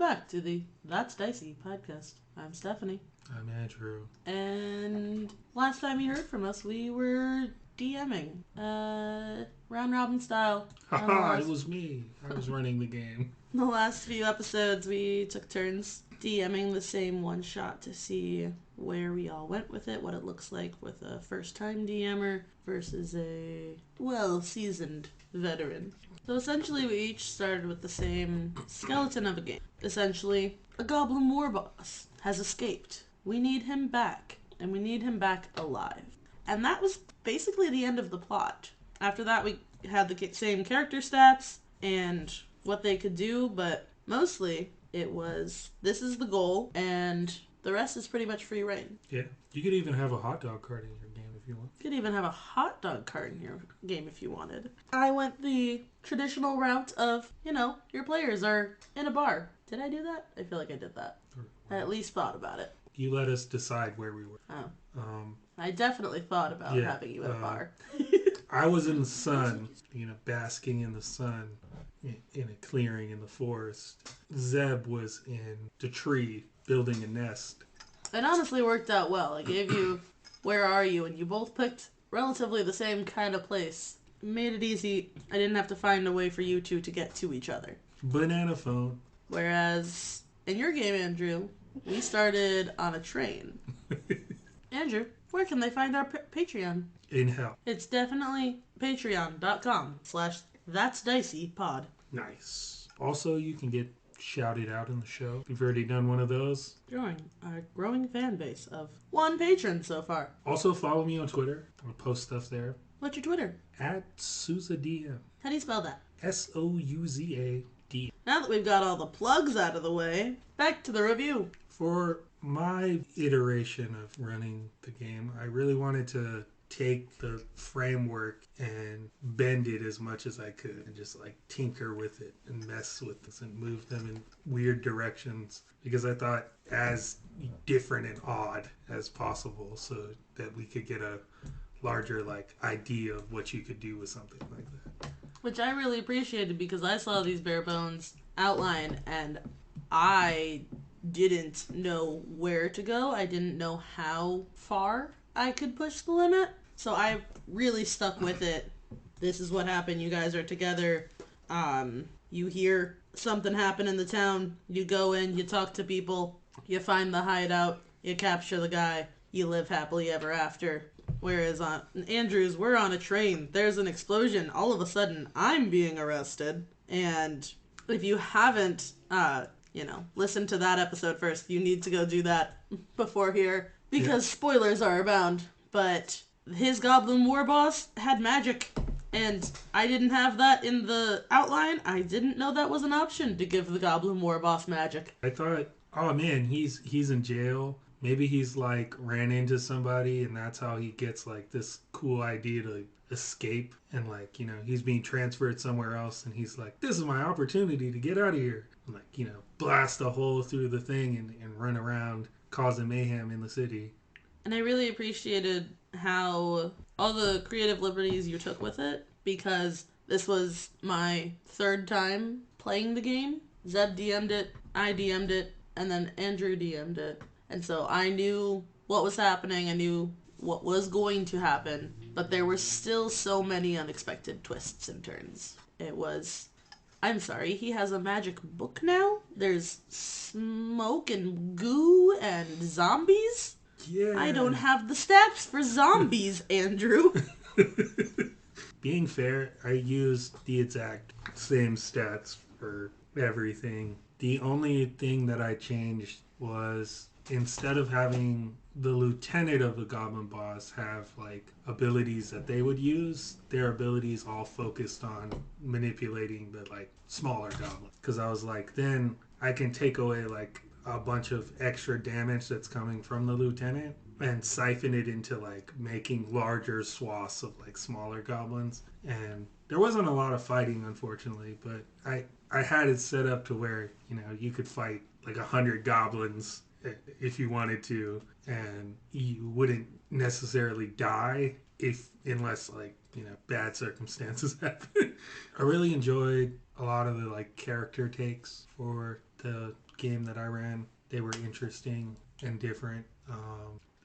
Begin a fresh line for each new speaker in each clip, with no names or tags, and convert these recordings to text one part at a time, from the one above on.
back to the That's Dicey podcast. I'm Stephanie.
I'm Andrew.
And last time you heard from us, we were DMing. Round robin style.
Haha, it was me. I was running the game.
The last few episodes, we took turns DMing the same one shot to see where we all went with it, what it looks like with a first-time DMer versus a well-seasoned veteran. So essentially, we each started with the same skeleton of a game. Essentially, a Goblin War Boss has escaped. We need him back, and we need him back alive. And that was basically the end of the plot. After that, we had the same character stats and what they could do, but mostly it was, this is the goal, and the rest is pretty much free reign.
Yeah. You could even have a hot dog cart in your game if you want.
You could even have a hot dog cart in your game if you wanted. I went the traditional route of, your players are in a bar. Did I do that? I feel like I did that. I at least thought about it.
You let us decide where we were.
Oh. I definitely thought about having you at a bar.
I was in the sun, basking in the sun in a clearing in the forest. Zeb was in the tree building a nest.
It honestly worked out well. I gave you where are you, and you both picked relatively the same kind of place. It made it easy. I didn't have to find a way for you two to get to each other.
Banana phone.
Whereas in your game, Andrew, we started on a train. Andrew, where can they find our Patreon?
In hell.
It's definitely patreon.com/that'sdiceypod.
Nice. Also, you can get shouted out in the show. We've already done one of those.
Growing fan base of one patron so far.
Also, follow me on Twitter. I'll post stuff there.
What's your Twitter?
@SouzaDM.
How do you spell that?
SOUZAD.
Now that we've got all the plugs out of the way, back to the review.
For my iteration of running the game, I really wanted to take the framework and bend it as much as I could and just tinker with it and mess with this and move them in weird directions because I thought as different and odd as possible so that we could get a larger idea of what you could do with something like that.
Which I really appreciated because I saw these bare bones outline and I didn't know where to go. I didn't know how far I could push the limit. So I really stuck with it. This is what happened. You guys are together. You hear something happen in the town. You go in, you talk to people. You find the hideout. You capture the guy. You live happily ever after. Whereas on Andrews, we're on a train. There's an explosion. All of a sudden, I'm being arrested. And if you haven't, listened to that episode first, you need to go do that before here. Because spoilers are abound. But his Goblin War Boss had magic. And I didn't have that in the outline. I didn't know that was an option to give the Goblin War Boss magic.
I thought, oh man, he's in jail. Maybe he's ran into somebody and that's how he gets this cool idea to escape. And he's being transferred somewhere else and he's like, this is my opportunity to get out of here. And blast a hole through the thing and run around causing mayhem in the city.
And I really appreciated how all the creative liberties you took with it because this was my third time playing the game. Zeb DM'd it, I DM'd it, and then Andrew DM'd it. And so I knew what was happening, I knew what was going to happen, but there were still so many unexpected twists and turns. It was, I'm sorry, he has a magic book now? There's smoke and goo and zombies?
Yeah.
I don't have the stats for zombies, Andrew.
Being fair, I used the exact same stats for everything. The only thing that I changed was instead of having the lieutenant of the Goblin Boss have abilities that they would use, their abilities all focused on manipulating the smaller goblins. Because I was then I can take away a bunch of extra damage that's coming from the lieutenant and siphon it into making larger swaths of smaller goblins. And there wasn't a lot of fighting, unfortunately, but I had it set up to where you could fight 100 goblins if you wanted to, and you wouldn't necessarily die unless bad circumstances happen. I really enjoyed a lot of the character takes for the game that I ran, they were interesting and different.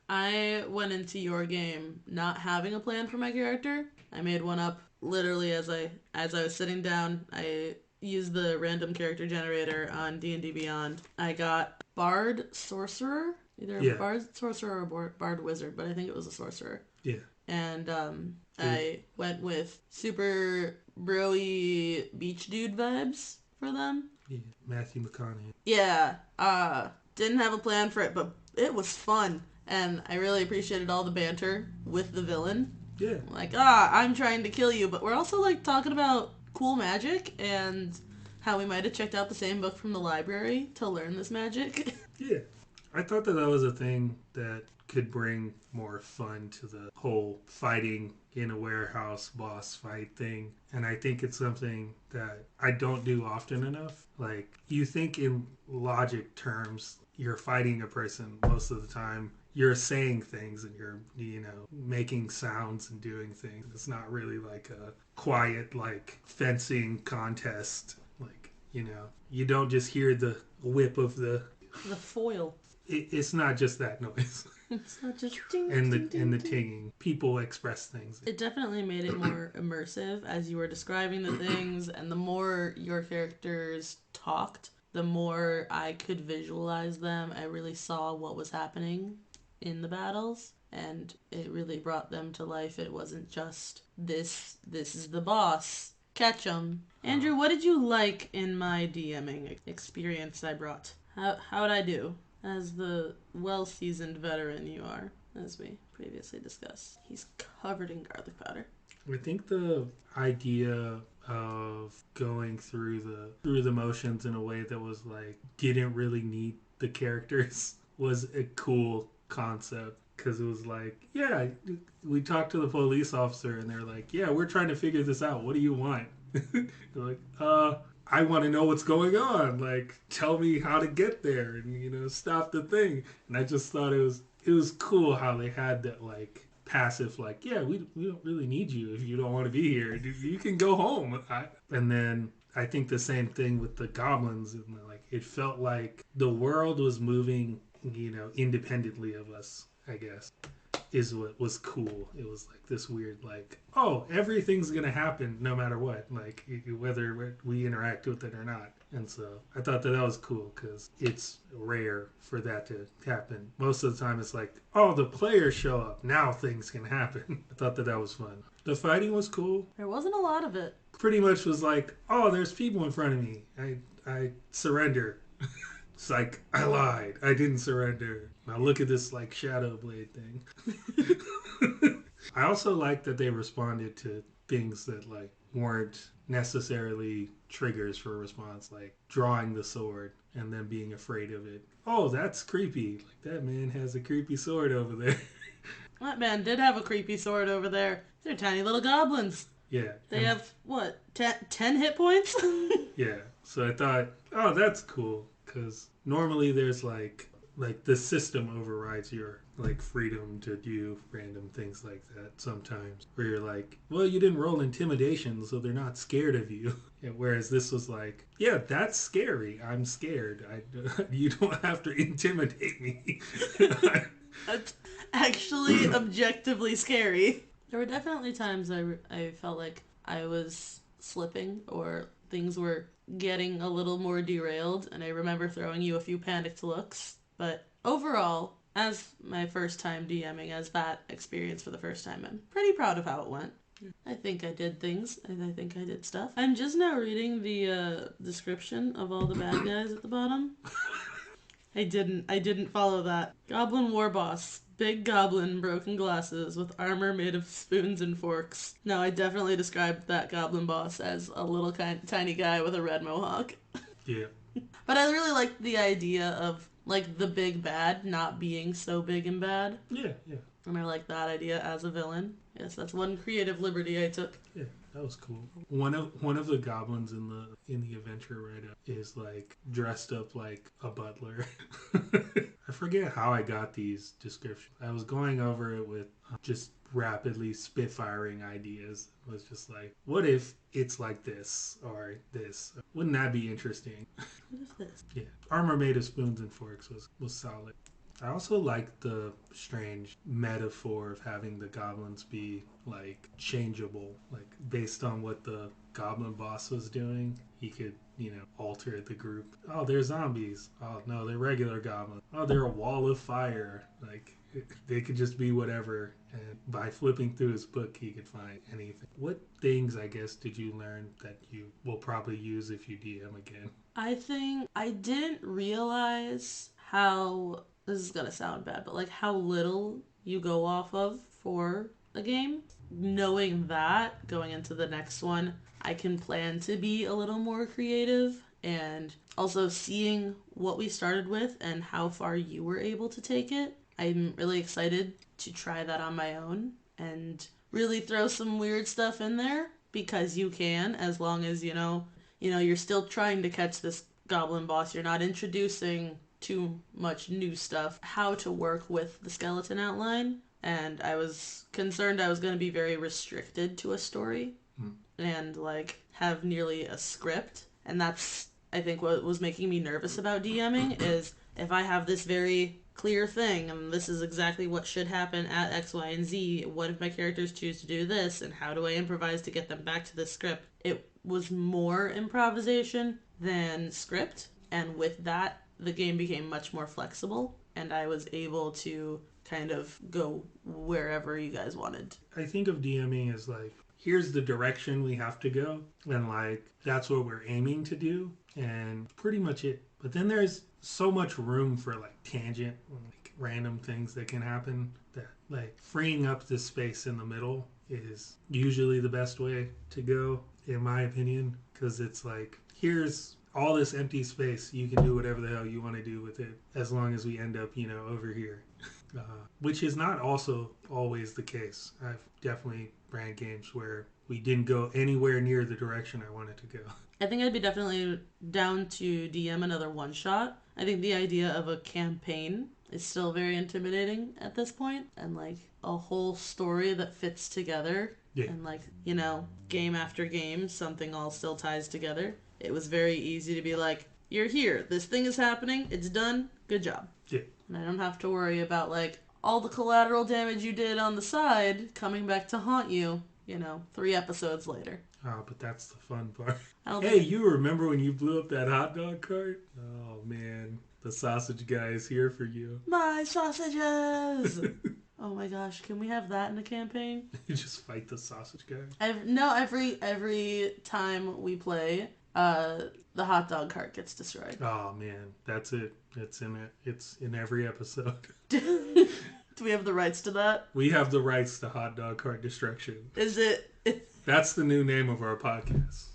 I went into your game not having a plan for my character. I made one up literally as I was sitting down. I used the random character generator on D&D Beyond. I got Bard Sorcerer, either a Bard Sorcerer or Bard Wizard, but I think it was a Sorcerer.
Yeah.
And I went with super bro-y beach dude vibes for them.
Yeah, Matthew McConaughey.
Yeah. Didn't have a plan for it, but it was fun. And I really appreciated all the banter with the villain.
Yeah.
Like, I'm trying to kill you, but we're also, like, talking about cool magic and how we might have checked out the same book from the library to learn this magic.
Yeah. I thought that was a thing that could bring more fun to the whole fighting in a warehouse boss fight thing. And I think it's something that I don't do often enough. Like, you think in logic terms, you're fighting a person most of the time. You're saying things and you're, making sounds and doing things. It's not really like a quiet, like, fencing contest. Like, you don't just hear the whip of the
foil.
It's not just that noise.
It's not just ding,
and the
ding, ding,
and the
ding.
tinging. People express things.
It definitely made it more immersive as you were describing the things, and the more your characters talked, the more I could visualize them. I really saw what was happening in the battles, and it really brought them to life. It wasn't just this is the boss. Catch 'em. Andrew, what did you like in my DMing experience I brought? How'd I do? As the well-seasoned veteran you are, as we previously discussed. He's covered in garlic powder.
I think the idea of going through the motions in a way that was like didn't really need the characters was a cool concept, because it was like, yeah, we talked to the police officer and they're like, yeah, we're trying to figure this out. What do you want? They're like, I want to know what's going on. Like, tell me how to get there and, stop the thing. And I just thought it was cool how they had that, like, passive, like, yeah, we don't really need you if you don't want to be here. You can go home. And then I think the same thing with the goblins. And, like, it felt like the world was moving, independently of us, I guess, is what was cool. It was like this weird, like, oh, everything's gonna happen no matter what, like whether we interact with it or not. And so I thought that was cool, because it's rare for that to happen. Most of the time it's like, oh, the players show up, now things can happen. I thought that was fun. The fighting was cool.
There wasn't a lot of it. Pretty
much was like, oh, there's people in front of me, I surrender. It's like, I lied. I didn't surrender. Now look at this, like, shadow blade thing. I also like that they responded to things that, like, weren't necessarily triggers for a response, like drawing the sword and then being afraid of it. Oh, that's creepy. Like, that man has a creepy sword over there.
That man did have a creepy sword over there. They're tiny little goblins.
Yeah.
They have, 10 hit points?
Yeah. So I thought, oh, that's cool. Because normally there's like the system overrides your like freedom to do random things like that sometimes, where you're like, well, you didn't roll intimidation, so they're not scared of you. Whereas this was like, yeah, that's scary. I'm scared. You don't have to intimidate me.
That's actually objectively scary. There were definitely times I felt like I was slipping or things were getting a little more derailed, and I remember throwing you a few panicked looks. But overall, as my first time DMing, as that experience for the first time, I'm pretty proud of how it went. I think I did things, and I think I did stuff. I'm just now reading the description of all the bad guys at the bottom. I didn't follow that. Goblin War Boss. Big goblin, broken glasses, with armor made of spoons and forks. No, I definitely described that goblin boss as a little tiny guy with a red mohawk.
Yeah.
But I really liked the idea of, like, the big bad not being so big and bad.
Yeah, yeah.
And I like that idea as a villain. Yes, that's one creative liberty I took.
Yeah, that was cool. One of the goblins in the adventure write-up is like dressed up like a butler. I forget how I got these descriptions. I was going over it with just rapidly spitfiring ideas. It was just like, what if it's like this or this? Wouldn't that be interesting?
What is this?
Yeah. Armor made of spoons and forks was solid. I also like the strange metaphor of having the goblins be like changeable, like based on what the goblin boss was doing. He could, alter the group. Oh, they're zombies. Oh no, they're regular goblins. Oh, they're a wall of fire. Like they could just be whatever. And by flipping through his book, he could find anything. What things, I guess, did you learn that you will probably use if you DM again?
I think I didn't realize how, this is gonna sound bad, but like how little you go off of for a game. Knowing that, going into the next one, I can plan to be a little more creative, and also seeing what we started with and how far you were able to take it. I'm really excited to try that on my own and really throw some weird stuff in there, because you can, as long as you're still trying to catch this goblin boss. You're not introducing too much new stuff. How to work with the skeleton outline. And I was concerned I was going to be very restricted to a story and like have nearly a script. And that's, I think, what was making me nervous about DMing is if I have this very clear thing and this is exactly what should happen at X, Y, and Z, what if my characters choose to do this and how do I improvise to get them back to the script? It was more improvisation than script, and with that the game became much more flexible and I was able to kind of go wherever you guys wanted.
I think of DMing as like, here's the direction we have to go, and like that's what we're aiming to do, and pretty much it. But then there's so much room for like tangent, like random things that can happen, that like freeing up the space in the middle is usually the best way to go, in my opinion, because it's like, here's all this empty space, you can do whatever the hell you want to do with it, as long as we end up over here. Which is not also always the case. I've definitely ran games where we didn't go anywhere near the direction I wanted to go.
I think I'd be definitely down to DM another one shot. I think the idea of a campaign is still very intimidating at this point, and like a whole story that fits together.
Yeah.
And like, game after game, something all still ties together. It was very easy to be like, you're here, this thing is happening, it's done, good job.
Yeah.
And I don't have to worry about like all the collateral damage you did on the side coming back to haunt you, 3 episodes later.
Oh, but that's the fun part.
Hey,
Hey, you remember when you blew up that hot dog cart? Oh, man. The sausage guy is here for you.
my sausages! Oh my gosh, can we have that in the campaign?
You just fight the sausage guy?
Every time we play, the hot dog cart gets destroyed.
Oh, man. That's it. It's in it. It's in every episode.
Do we have the rights to that?
We have the rights to hot dog cart destruction.
Is it?
That's the new name of our podcast.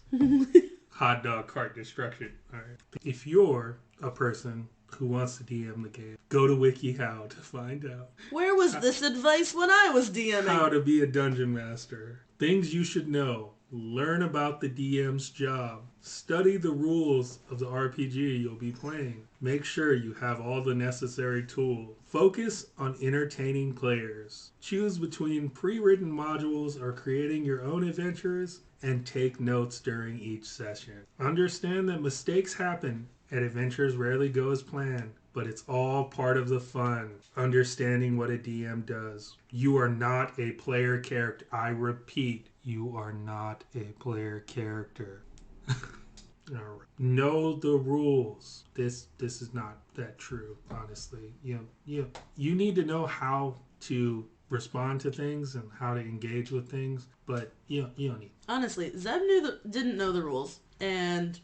Hot dog cart destruction. All right. If you're a person who wants to DM the game, go to WikiHow to find out.
Where was this advice when I was DMing?
How to be a dungeon master. Things you should know. Learn about the DM's job. Study the rules of the RPG you'll be playing. Make sure you have all the necessary tools. Focus on entertaining players. Choose between pre-written modules or creating your own adventures, and take notes during each session. Understand that mistakes happen and adventures rarely go as planned, but it's all part of the fun. Understanding what a DM does. You are not a player character. I repeat, you are not a player character. All right. Know the rules. This is not that true, honestly. You need to know how to respond to things and how to engage with things, but you don't need.
Honestly, Zeb didn't know the rules, and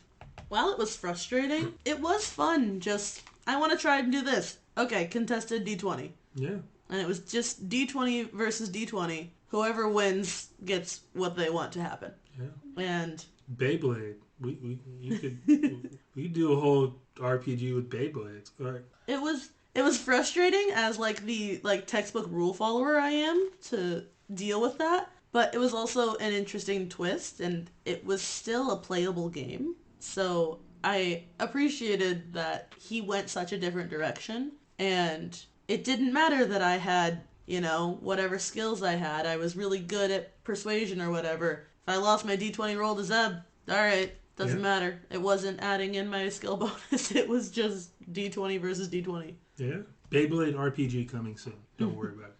while it was frustrating, it was fun. Just, I want to try and do this. Okay, contested D20.
Yeah.
And it was just D20 versus D20. Whoever wins gets what they want to happen.
Yeah.
And
Beyblade. You could we do a whole RPG with Beyblades. All right.
It was frustrating as like the textbook rule follower I am to deal with that, but it was also an interesting twist, and it was still a playable game. So I appreciated that he went such a different direction, and it didn't matter that I had you know, whatever skills I had. I was really good at persuasion or whatever. If I lost my D20 roll to Zeb, alright, doesn't matter. It wasn't adding in my skill bonus. It was just D20 versus D20.
Yeah. Beyblade RPG coming soon. Don't worry about it.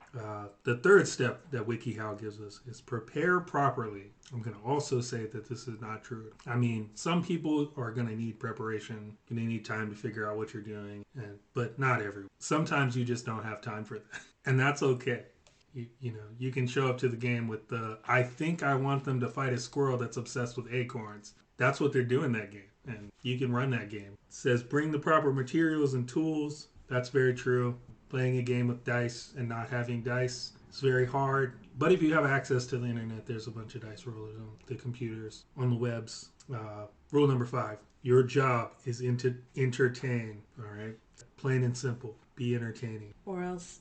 The third step that WikiHow gives us is prepare properly. I'm going to also say that this is not true. I mean, some people are going to need preparation. Going to need time to figure out what you're doing, but not everyone. Sometimes you just don't have time for that, and that's okay. You know, you can show up to the game with I think I want them to fight a squirrel that's obsessed with acorns. That's what they're doing that game, and you can run that game. It says bring the proper materials and tools. That's very true. Playing a game with dice and not having dice is very hard. But if you have access to the internet, there's a bunch of dice rollers on the computers, on the webs. Rule number 5. Your job is to entertain. All right? Plain and simple. Be entertaining.
Or else.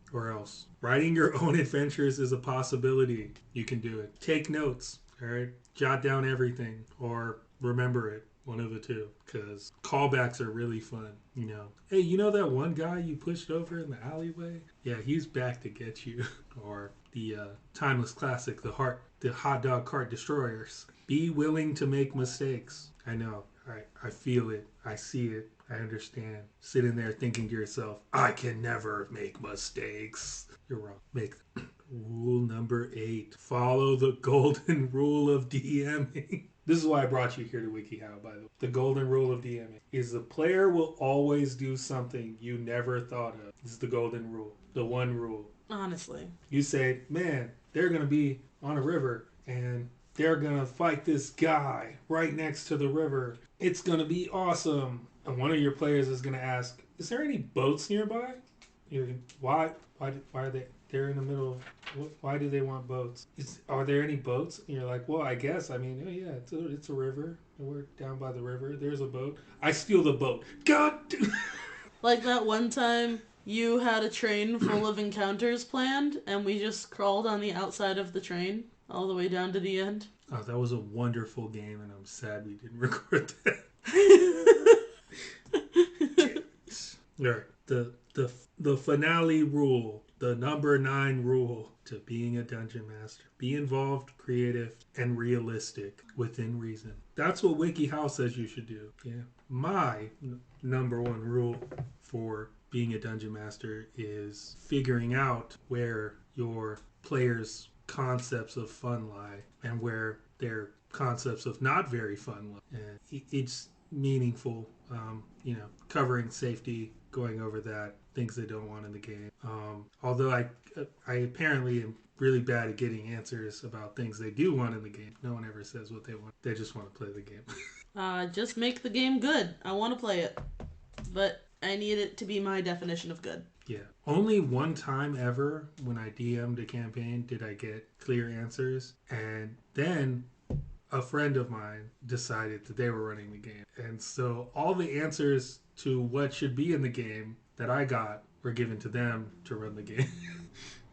Writing your own adventures is a possibility. You can do it. Take notes. All right? Jot down everything or remember it. One of the two, because callbacks are really fun. You know, hey, you know that one guy you pushed over in the alleyway? Yeah, he's back to get you. Or the timeless classic, the hot dog cart destroyers. Be willing to make mistakes. I know. I feel it. I see it. I understand. Sitting there thinking to yourself, I can never make mistakes. You're wrong. Make them. Rule number 8. Follow the golden rule of DMing. This is why I brought you here to WikiHow, by the way. The golden rule of DMing is the player will always do something you never thought of. This is the golden rule. The one rule.
Honestly.
You say, man, they're going to be on a river and they're going to fight this guy right next to the river. It's going to be awesome. And one of your players is going to ask, is there any boats nearby? Why are they... They're in the middle of, why do they want boats? Are there any boats? And you're like, well, I guess. I mean, oh yeah, it's a river. We're down by the river. There's a boat. I steal the boat. God!
Like that one time you had a train full of encounters planned, and we just crawled on the outside of the train all the way down to the end.
Oh, that was a wonderful game, and I'm sad we didn't record that. All right, the finale rule. The number 9 rule to being a dungeon master. Be involved, creative, and realistic within reason. That's what WikiHow says you should do. Yeah. My number 1 rule for being a dungeon master is figuring out where your players' concepts of fun lie and where their concepts of not very fun lie. And it's meaningful, covering safety, going over that, things they don't want in the game. Although I apparently am really bad at getting answers about things they do want in the game. No one ever says what they want. They just want to play the game.
Just make the game good. I want to play it. But I need it to be my definition of good.
Yeah. Only one time ever when I DM'd a campaign did I get clear answers. And then a friend of mine decided that they were running the game. And so all the answers to what should be in the game that I got were given to them to run the game.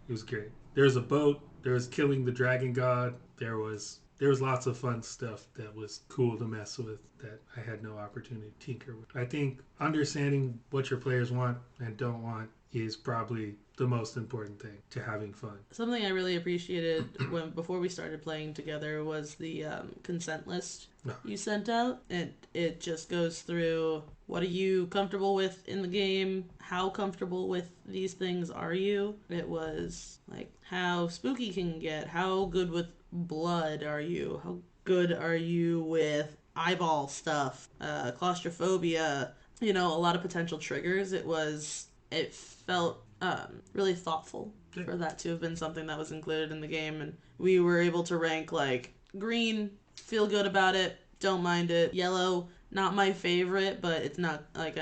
It was great. There was a boat. There was killing the dragon god. There was lots of fun stuff that was cool to mess with that I had no opportunity to tinker with. I think understanding what your players want and don't want is probably the most important thing to having fun.
Something I really appreciated before we started playing together was the consent list you sent out. It just goes through what are you comfortable with in the game, how comfortable with these things are you. It was like how spooky can get, how good with blood are you, how good are you with eyeball stuff, claustrophobia, a lot of potential triggers. It felt really thoughtful for that to have been something that was included in the game, and we were able to rank like green, feel good about it, don't mind it, yellow, not my favorite, but it's not like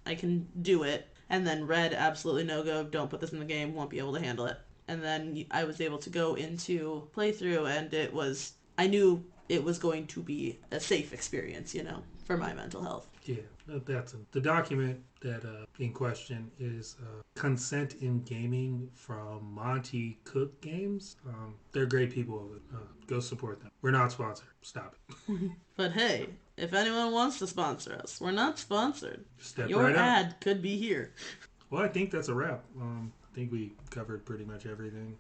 I can do it, and then red, absolutely no go, don't put this in the game, won't be able to handle it. And then I was able to go into playthrough, and I knew it was going to be a safe experience, for my mental health.
Yeah, that's the document that in question is Consent in Gaming from Monty Cook Games. They're great people. Go support them. We're not sponsored. Stop it.
But hey, if anyone wants to sponsor us, we're not sponsored.
Step
Your
right
ad
up.
could be here.
Well, I think that's a wrap. I think we covered pretty much everything.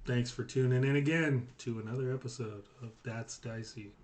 Thanks for tuning in again to another episode of That's Dicey.